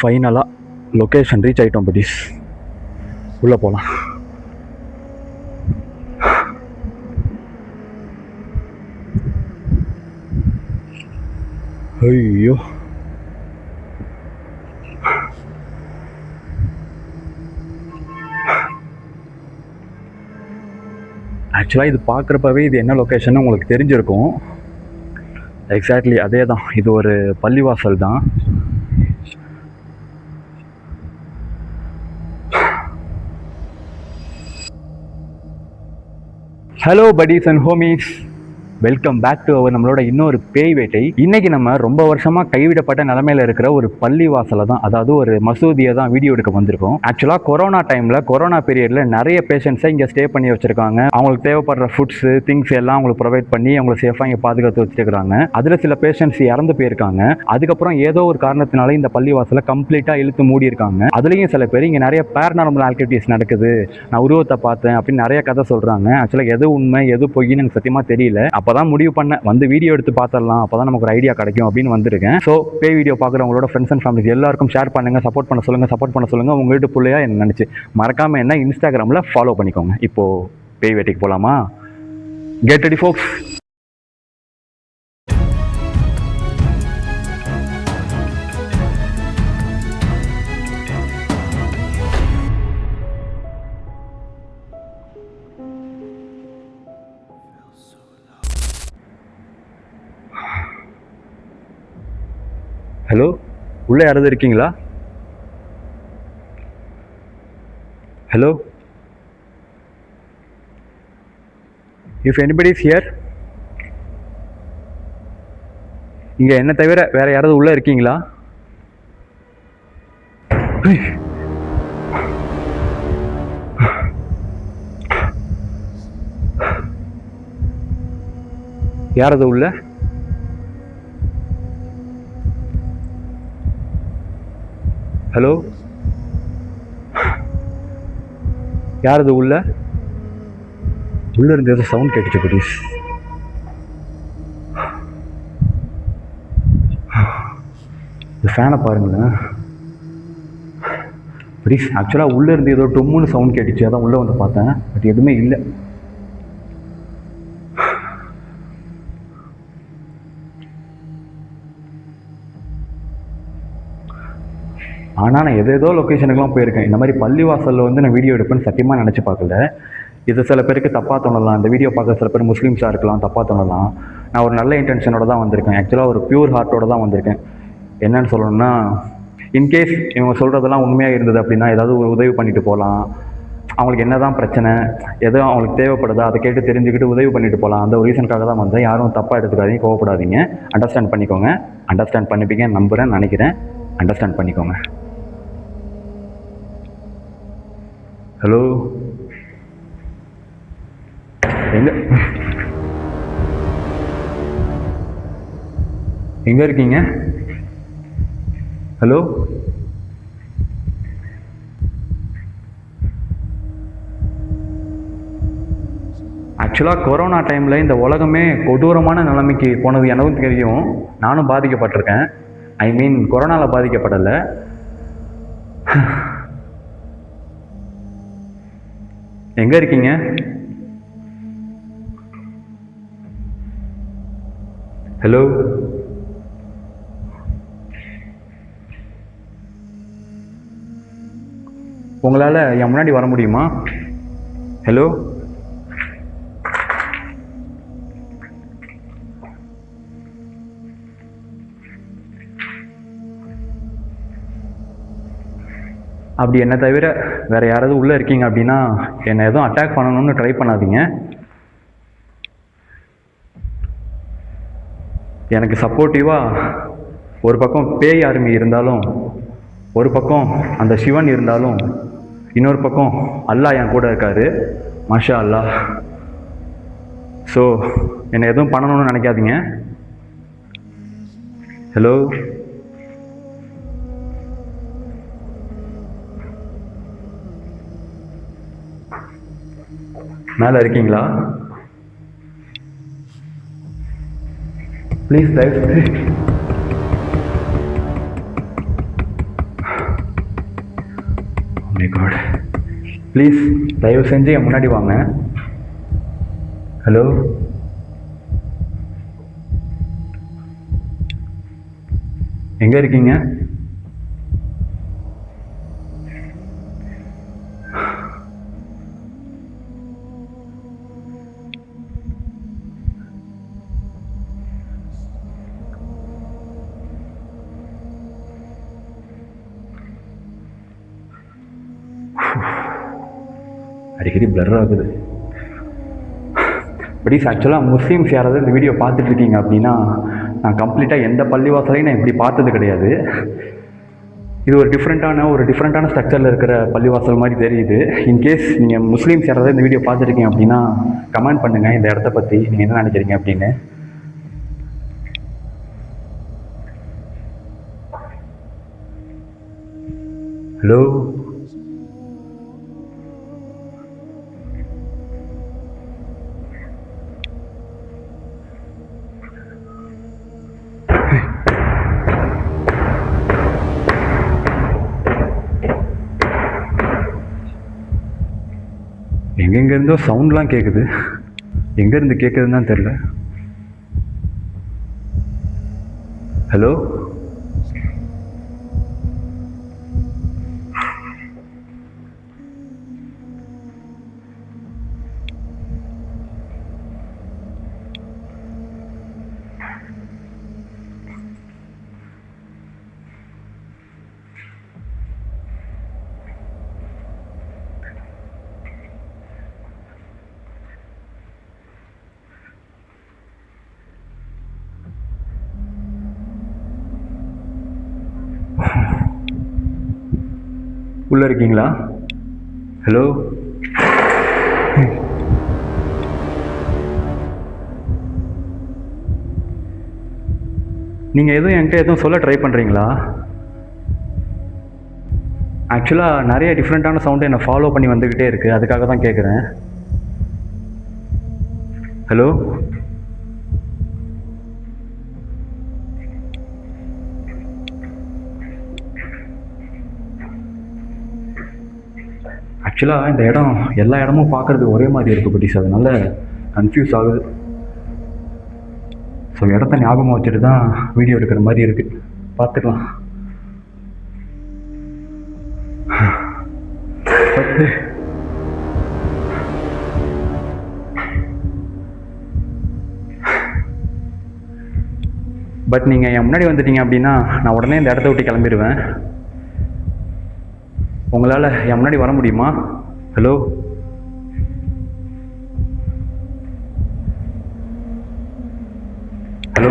ஃபைனலாக location reach ஆகிட்டோம் buddies. உள்ளே போகலாம். ஐயோ, ஆக்சுவலாக இது பார்க்குறப்பவே இது என்ன லொக்கேஷன் உங்களுக்கு தெரிஞ்சிருக்கும். எக்ஸாக்ட்லி அதே தான். இது ஒரு பள்ளிவாசல் தான். Hello buddies and homies, welcome back to our நம்மளோட இன்னொரு பேய் வேட்டை. இன்னைக்கு நம்ம ரொம்ப வருஷமாக கைவிடப்பட்ட நிலமையில இருக்கிற ஒரு பள்ளிவாசலை தான், அதாவது ஒரு மசூதியை தான் வீடியோ எடுக்க வந்திருக்கோம். ஆக்சுவலாக கொரோனா டைமில், கொரோனா பீரியடில் நிறைய பேஷண்ட்ஸை இங்கே ஸ்டே பண்ணி வச்சுருக்காங்க. அவங்களுக்கு தேவைப்படுற ஃபுட்ஸு திங்ஸ் எல்லாம் அவங்களுக்கு ப்ரொவைட் பண்ணி அவங்களை சேஃபாக இங்கே பாதுகாத்து வச்சுருக்காங்க. அதில் சில பேஷண்ட்ஸ் இறந்து போயிருக்காங்க. அதுக்கப்புறம் ஏதோ ஒரு காரணத்தினால இந்த பள்ளிவாசலை கம்ப்ளீட்டாக இழுத்து மூடி இருக்காங்க. அதுலேயும் சில பேர் இங்கே நிறைய பேரநார்மல் ஆக்டிவிட்டிஸ் நடக்குது, நான் உருவத்தை பார்த்தேன் அப்படின்னு நிறைய கதை சொல்கிறாங்க. ஆக்சுவலாக எது உண்மை எது பொய்ன்னு எனக்கு சத்தியமாக தெரியல. அப்பதான் முடிவு பண்ண வந்து வீடியோ எடுத்து பார்த்தரலாம், அப்பதான் நமக்கு ஒரு ஐடியா கிடைக்கும் அப்படின்னு வந்திருக்கேன். ஸோ பேய் வீடியோ பார்க்குறவங்களோட ஃப்ரெண்ட்ஸ் அண்ட் ஃபேமிலிஸ் எல்லாருக்கும் ஷேர் பண்ணுங்க, சப்போர்ட் பண்ண சொல்லுங்க. உங்க வீட்டு பிள்ளையா என்ன நினைச்சு மறக்காம என்ன இன்ஸ்டாகிராம்ல ஃபாலோ பண்ணிக்கோங்க. இப்போ பேய் வேட்டைக்கு போலாமா? கெட் ரெடி ஃபோக்ஸ். ஹலோ, உள்ளே யாராவது இருக்கீங்களா? Hello, if anybody is here. இங்கே என்ன தவிர வேற யாராவது உள்ளே இருக்கீங்களா? யாராவது உள்ள? ஹலோ, யார் அது உள்ள இருந்து ஏதோ சவுண்ட் கேட்டுச்சு ப்ளீஸ். இந்த ஃபேனை பாருங்களேன் ப்ளீஸ். ஆக்சுவலாக உள்ளே இருந்து ஏதோ டொம்முன்னு சவுண்ட் கேட்டுச்சு, அதான் உள்ளே வந்து பார்த்தேன். பட் எதுவுமே இல்லை. ஆனால் நான் ஏதோ லொக்கேஷனுக்குலாம் போயிருக்கேன். இந்த மாதிரி பள்ளிவாசலில் வந்து நான் வீடியோ எடுப்பேன்னு சத்தியமாக நினச்சி பார்க்கல. இது சில பேருக்கு தப்பாக தோணலாம். இந்த வீடியோ பார்க்க சில பேர் முஸ்லீம்ஸாக இருக்கலாம், தப்பாக தோணலாம். நான் ஒரு நல்ல இன்டென்ஷனோட தான் வந்திருக்கேன். ஆக்சுவலாக ஒரு பியூர் ஹார்ட்டோடு தான் வந்திருக்கேன். என்னன்னு சொல்லணும்னா, இன்கேஸ் இவங்க சொல்கிறதெல்லாம் உண்மையாக இருந்தது அப்படின்னா ஏதாவது ஒரு உதவி பண்ணிட்டு போகலாம். அவங்களுக்கு என்ன தான் பிரச்சனை, எதுவும் அவங்களுக்கு தேவைப்படுதா அதை கேட்டு தெரிஞ்சுக்கிட்டு உதவி பண்ணிட்டு போகலாம். அந்த ஒரு ரீசனுக்காக தான் வந்தேன். யாரும் தப்பாக எடுத்துக்காதீங்க, கோவப்படாதீங்க. அண்டர்ஸ்டாண்ட் பண்ணிக்கோங்க. அண்டர்ஸ்டாண்ட் பண்ணிப்பீங்க நம்புகிறேன், நினைக்கிறேன். அண்டர்ஸ்டாண்ட் பண்ணிக்கோங்க. ஹலோ, எங்க இருக்கீங்க? ஹலோ, ஆக்சுவலாக கொரோனா டைமில் இந்த உலகமே கொடூரமான நிலைமைக்கு போனது எனக்கும் தெரியும். நானும் பாதிக்கப்பட்டிருக்கேன். ஐ மீன் கொரோனாவில் பாதிக்கப்படலை. எங்கே இருக்கீங்க? ஹலோ, உங்களால் என் முன்னாடி வர முடியுமா? ஹலோ, அப்படி என்ன தவிர வேறு யாராவது உள்ளே இருக்கீங்க அப்படின்னா என்னை எதுவும் அட்டாக் பண்ணணும்னு ட்ரை பண்ணாதீங்க. எனக்கு சப்போர்ட்டிவாக ஒரு பக்கம் பேய் ஆர்மி இருந்தாலும், ஒரு பக்கம் அந்த சிவன் இருந்தாலும், இன்னொரு பக்கம் அல்லாஹ் என் கூட இருக்காரு. மாஷா அல்லாஹ். ஸோ என்னை எதுவும் பண்ணணும்னு நினைக்காதீங்க. ஹலோ, மேலே இருக்கீங்களா? ப்ளீஸ் தயவு மை காட், ப்ளீஸ் தயவு செஞ்சு என் முன்னாடி வாங்க. ஹலோ, எங்கே இருக்கீங்க? அடிக்கடி பிளர் ஆகுது. ப்ளீஸ், ஆக்சுவலாக முஸ்லீம்ஸ் யாராவது இந்த வீடியோ பார்த்துட்ருக்கீங்க அப்படின்னா, நான் கம்ப்ளீட்டாக எந்த பள்ளிவாசலையும் நான் இப்படி பார்த்தது கிடையாது. இது ஒரு டிஃப்ரெண்ட்டான ஸ்ட்ரக்சரில் இருக்கிற பள்ளிவாசல் மாதிரி தெரியுது. இன்கேஸ் நீங்கள் முஸ்லீம்ஸ் யாராவது இந்த வீடியோ பார்த்துருக்கீங்க அப்படின்னா கமெண்ட் பண்ணுங்கள் இந்த இடத்த பற்றி நீங்கள் என்ன நினைக்கிறீங்க அப்படின்னு. ஹலோ, எங்கெங்கேருந்தோ சவுண்ட்லாம் கேட்குது. எங்கேருந்து கேட்குதுன்னு தான் தெரில. ஹலோ, உள்ளே இருக்கீங்களா? ஹலோ, நீங்கள் என்கிட்ட சொல்ல ட்ரை பண்ணுறீங்களா? ஆக்சுவலாக நிறைய டிஃப்ரெண்ட்டான சவுண்டு என்னை ஃபாலோ பண்ணி வந்துக்கிட்டே இருக்குது, அதுக்காக தான் கேட்குறேன். ஹலோ, ஆக்சுவலாக இந்த இடம் எல்லா இடமும் பார்க்குறதுக்கு ஒரே மாதிரி இருக்குது பட்டிஸ், அதனால கன்ஃபியூஸ் ஆகுது. ஸோ இடத்த ஞாபகம் வச்சுட்டு தான் வீடியோ எடுக்கிற மாதிரி இருக்குது. பார்த்துக்கலாம். பட் நீங்கள் என் முன்னாடி வந்துட்டீங்க அப்படின்னா நான் உடனே இந்த இடத்த விட்டு கிளம்பிடுவேன். உங்களால் என் முன்னாடி வர முடியுமா? ஹலோ, ஹலோ,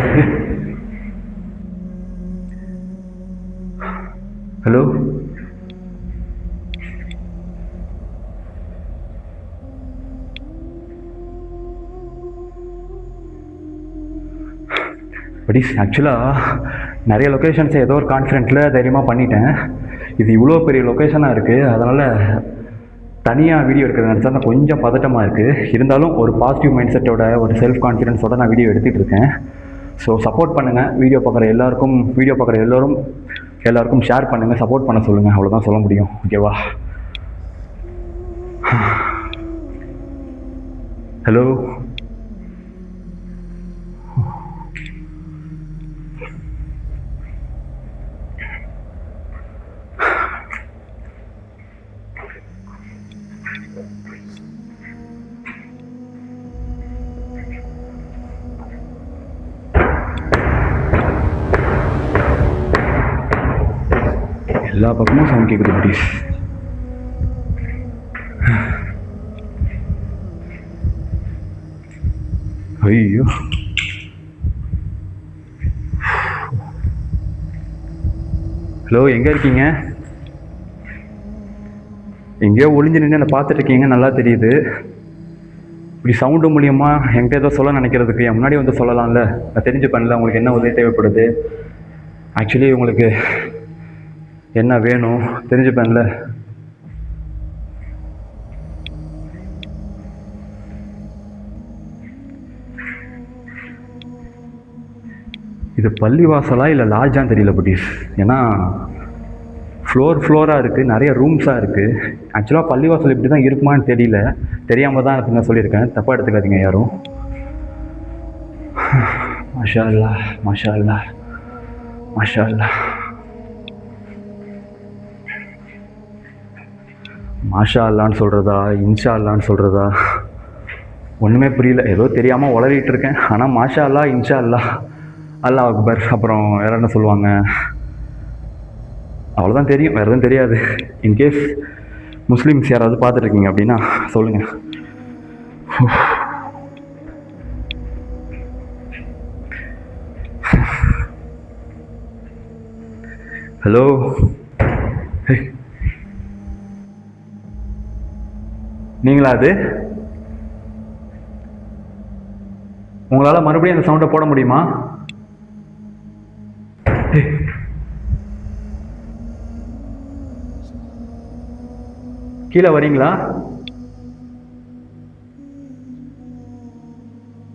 ஹலோ, பட் ஆக்சுவலாக நிறைய லொக்கேஷன்ஸை ஏதோ ஒரு கான்ஃபிடென்ட்டில் தைரியமாக பண்ணிட்டேன். இது இவ்வளோ பெரிய லொக்கேஷனாக இருக்குது, அதனால் தனியாக வீடியோ எடுக்கிறது நினச்சா கொஞ்சம் பதட்டமாக இருக்குது. இருந்தாலும் ஒரு பாசிட்டிவ் மைண்ட் செட்டோட, ஒரு செல்ஃப் கான்ஃபிடென்ஸோட நான் வீடியோ எடுத்துகிட்டு இருக்கேன். ஸோ சப்போர்ட் பண்ணுங்கள். வீடியோ பார்க்குற எல்லாருக்கும் ஷேர் பண்ணுங்கள், சப்போர்ட் பண்ண சொல்லுங்கள். அவ்வளோதான் சொல்ல முடியும். ஓகேவா? ஹலோ, எல்லா பக்கமும் சவுண்ட் கேட்குது ப்ளீஸ். ஐயோ, ஹலோ, எங்கே இருக்கீங்க? எங்கேயோ ஒளிஞ்சு நின்று என்னை பார்த்துட்டு இருக்கீங்க, நல்லா தெரியுது. இப்படி சவுண்டு மூலியமாக என்கிட்ட ஏதோ சொல்ல நினைக்கிறதுக்கு என் முன்னாடி வந்து சொல்லலாம்ல. நான் தெரிஞ்சுப்பேன்ல உங்களுக்கு என்ன உதவி தேவைப்படுது, ஆக்சுவலி உங்களுக்கு என்ன வேணும் தெரிஞ்சுப்பேன்ல. இது பள்ளிவாசலா இல்லை லாட்ஜான்னு தெரியல பட்டீஸ். ஏன்னா ஃப்ளோராக இருக்குது, நிறைய ரூம்ஸாக இருக்குது. ஆக்சுவலாக பள்ளிவாசல் இப்படி தான் இருக்குமான்னு தெரியல, தெரியாமல் தான் நான் சொல்லியிருக்கேன், தப்பாக எடுத்துக்காதீங்க யாரும். மாஷா அல்லாஹ், மாஷா அல்லாஹ், மாஷா அல்லாஹ், மாஷா அல்லான்னு சொல்கிறதா இன்ஷா அல்லான்னு சொல்கிறதா ஒன்றுமே புரியல. ஏதோ தெரியாமல் உளறிட்டு இருக்கேன். ஆனால் மாஷா அல்லா, இன்ஷா அல்லாஹ், அல்லாஹ் அக்பர், அப்புறம் வேறு என்ன சொல்லுவாங்க, அவ்வளோதான் தெரியும், வேறு எதுவும் தெரியாது. இன்கேஸ் முஸ்லீம்ஸ் யாராவது பார்த்துட்ருக்கீங்க அப்படின்னா சொல்லுங்கள். ஹலோ, நீங்களா? அது உங்களால் மறுபடியும் அந்த சவுண்டை போட முடியுமா? கீழே வரீங்களா?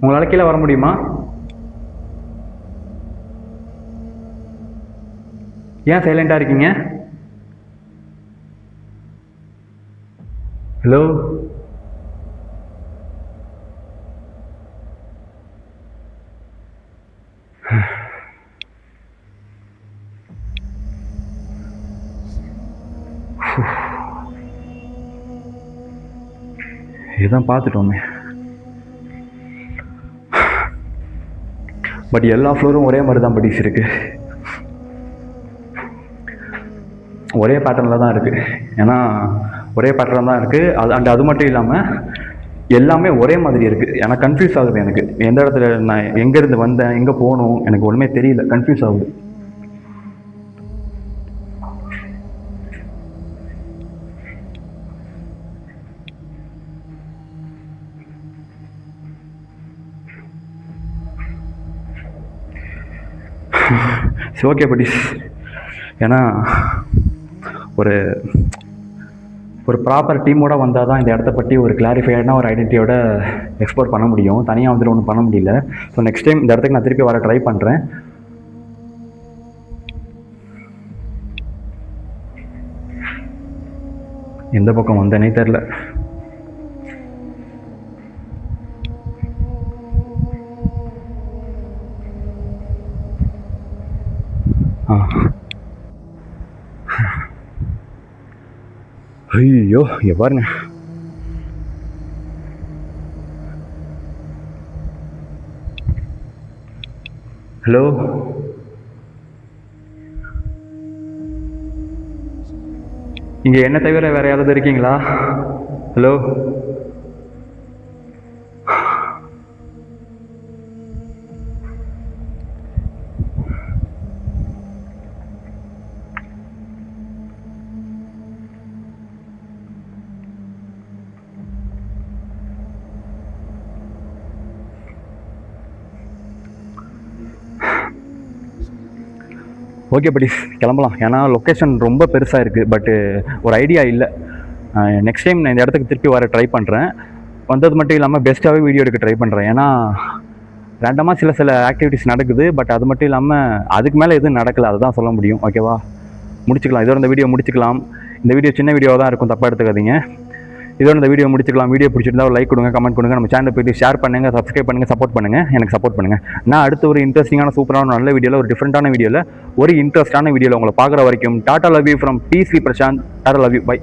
உங்களால் கீழே வர முடியுமா? ஏன் சைலண்டாக இருக்கீங்க? ஹலோ, இதுதான் பார்த்துட்டோமே. பட் எல்லா ஃப்ளோரும் ஒரே மாதிரி தான் படிச்சு இருக்கு, ஒரே பேட்டர்னில் தான் இருக்குது. ஏன்னா ஒரே பேட்டர்ன் தான் இருக்குது. அது மட்டும் இல்லாமல் எல்லாமே ஒரே மாதிரி இருக்குது. எனக்கு கன்ஃபியூஸ் ஆகுது. எனக்கு எந்த இடத்துல நான் எங்கேருந்து வந்தேன், எங்கே போகணும், எனக்கு ஒன்றுமே தெரியல, கன்ஃபியூஸ் ஆகுது. சரி, ஓகே படிஸ். ஏன்னா ஒரு ஒரு ப்ராப்பர் டீமோட வந்தால் தான் இந்த இடத்த பற்றி ஒரு கிளாரிஃபைடான ஒரு ஐடென்டிட்டியோட எக்ஸ்ப்ளோர் பண்ண முடியும். தனியாக வந்துட்டு ஒன்றும் பண்ண முடியல. ஸோ நெக்ஸ்ட் டைம் இந்த இடத்துக்கு நான் திருப்பி வர ட்ரை பண்ணுறேன். எந்த பக்கம் வந்தேனே தெரில. ஐயோ, இங்கே பாருங்க. ஹலோ, இங்கே என்ன தவிர வேற யாராவது இருக்கீங்களா? ஹலோ, ஓகே படிஸ், கிளம்பலாம். ஏன்னா லொக்கேஷன் ரொம்ப பெருசாக இருக்குது. பட்டு ஒரு ஐடியா இல்லை. நெக்ஸ்ட் டைம் நான் இந்த இடத்துக்கு திருப்பி வர ட்ரை பண்ணுறேன். வந்தது மட்டும் இல்லாமல் பெஸ்ட்டாகவே வீடியோ எடுக்க ட்ரை பண்ணுறேன். ஏன்னா ரேண்டமாக சில ஆக்டிவிட்டிஸ் நடக்குது. பட் அது மட்டும் இல்லாமல் அதுக்கு மேலே எதுவும் நடக்கலை, அதுதான் சொல்ல முடியும். ஓகேவா, முடிச்சுக்கலாம். இதோட இந்த வீடியோ முடிச்சுக்கலாம். இந்த வீடியோ சின்ன வீடியோவாக தான் இருக்கும், தப்பாக எடுத்துக்காதீங்க. இதோட இந்த வீடியோ முடிச்சுக்கலாம். வீடியோ பிடிச்சிருந்தா ஒரு லைக் கொடுங்க, கமெண்ட் கொடுங்க, நம்ம சேனல் போய்ட்டு ஷேர் பண்ணுங்கள், சப்ஸ்கிரைப் பண்ணுங்கள், சப்போர்ட் பண்ணுங்கள், எனக்கு சப்போர்ட் பண்ணுங்கள். நான் அடுத்த ஒரு இன்ட்ரெஸ்டிங்கான சூப்பரான நல்ல வீடியோவில், ஒரு டிஃப்ரெண்ட்டான வீடியோவில், ஒரு இன்ட்ரெஸ்டான வீடியோவில் உங்களை பார்க்குற வரைக்கும் tata love you from P Sri Prashanth. Tata love you, by.